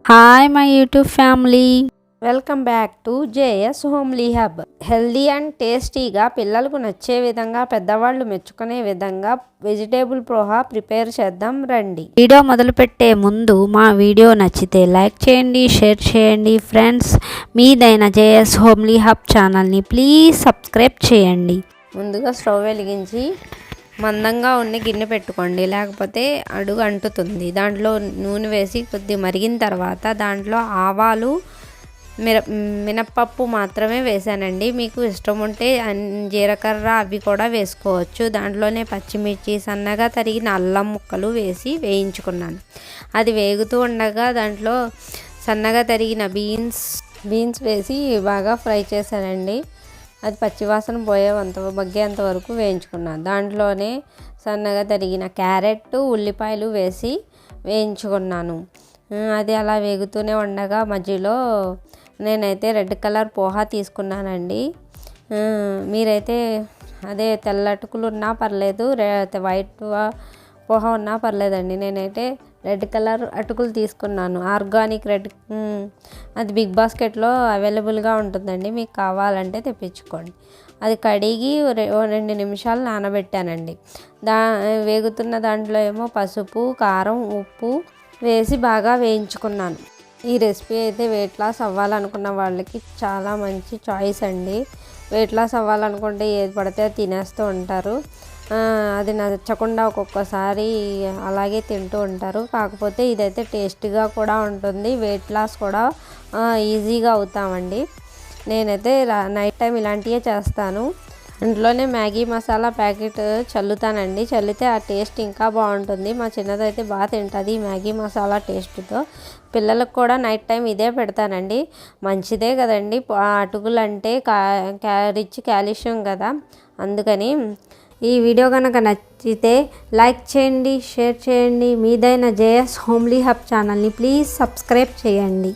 Hi my YouTube family, welcome back to JS homely hub. Healthy and టేస్టీగా పిల్లలకు నచ్చే విధంగా పెద్దవాళ్ళు మెచ్చుకునే విధంగా వెజిటేబుల్ పోహా ప్రిపేర్ చేద్దాం రండి. వీడియో మొదలుపెట్టే ముందు మా వీడియో నచ్చితే లైక్ చేయండి, షేర్ చేయండి. ఫ్రెండ్స్, మీదైన జేఎస్ హోమ్లీ హబ్ ఛానల్ని ప్లీజ్ సబ్స్క్రైబ్ చేయండి. ముందుగా స్టవ్ వెలిగించి మందంగా ఉండి గిన్నె పెట్టుకోండి, లేకపోతే అడుగు అంటుతుంది. దాంట్లో నూనె వేసి కొద్ది మరిగిన తర్వాత దాంట్లో ఆవాలు, మినప్పప్పు మాత్రమే వేసానండి. మీకు ఇష్టం ఉంటే జీలకర్ర అవి కూడా వేసుకోవచ్చు. దాంట్లోనే పచ్చిమిర్చి, సన్నగా తరిగిన అల్లం ముక్కలు వేసి వేయించుకున్నాను. అది వేగుతూ ఉండగా దాంట్లో సన్నగా తరిగిన బీన్స్ వేసి బాగా ఫ్రై చేశానండి. అది పచ్చివాసన మగ్గేంత వరకు వేయించుకున్నాను. దాంట్లోనే సన్నగా తరిగిన క్యారెట్, ఉల్లిపాయలు వేసి వేయించుకున్నాను. అది అలా వేగుతూనే ఉండగా మధ్యలో నేనైతే రెడ్ కలర్ పోహా తీసుకున్నానండి. మీరైతే అదే తెల్ల అటుకులు ఉన్నా పర్లేదు, వైట్ పోహా ఉన్నా పర్లేదండి. నేనైతే రెడ్ కలర్ అటుకులు తీసుకున్నాను, ఆర్గానిక్ రెడ్. అది బిగ్ బాస్కెట్లో అవైలబుల్గా ఉంటుందండి, మీకు కావాలంటే తెప్పించుకోండి. అది కడిగి 2 నిమిషాలు నానబెట్టానండి. వేగుతున్న దాంట్లో ఏమో పసుపు, కారం, ఉప్పు వేసి బాగా వేయించుకున్నాను. ఈ రెసిపీ అయితే వెయిట్ లాస్ అవ్వాలనుకున్న వాళ్ళకి చాలా మంచి చాయిస్ అండి. వెయిట్ లాస్ అవ్వాలనుకుంటే ఏది పడితే అది తినేస్తూ ఉంటారు. అది నచ్చకుండా ఒక్కొక్కసారి అలాగే తింటూ ఉంటారు. కాకపోతే ఇదైతే టేస్టీగా కూడా ఉంటుంది, వెయిట్ లాస్ కూడా ఈజీగా అవుతామండి. నేనైతే నైట్ టైం ఇలాంటివే చేస్తాను. ఇంట్లోనే మ్యాగీ మసాలా ప్యాకెట్ చల్లుతానండి. చల్లితే ఆ టేస్ట్ ఇంకా బాగుంటుంది. మా చిన్నదైతే బాగా తింటుంది మ్యాగీ మసాలా టేస్ట్తో. పిల్లలకు కూడా నైట్ టైం ఇదే పెడతానండి. మంచిదే కదండి, అటుకులు అంటే రిచ్ కాల్షియం కదా, అందుకని. ఈ వీడియో కనుక నచ్చితే లైక్ చేయండి, షేర్ చేయండి. మీదైన జేఎస్ హోమ్లీ హబ్ ఛానల్ని ప్లీజ్ సబ్స్క్రైబ్ చేయండి.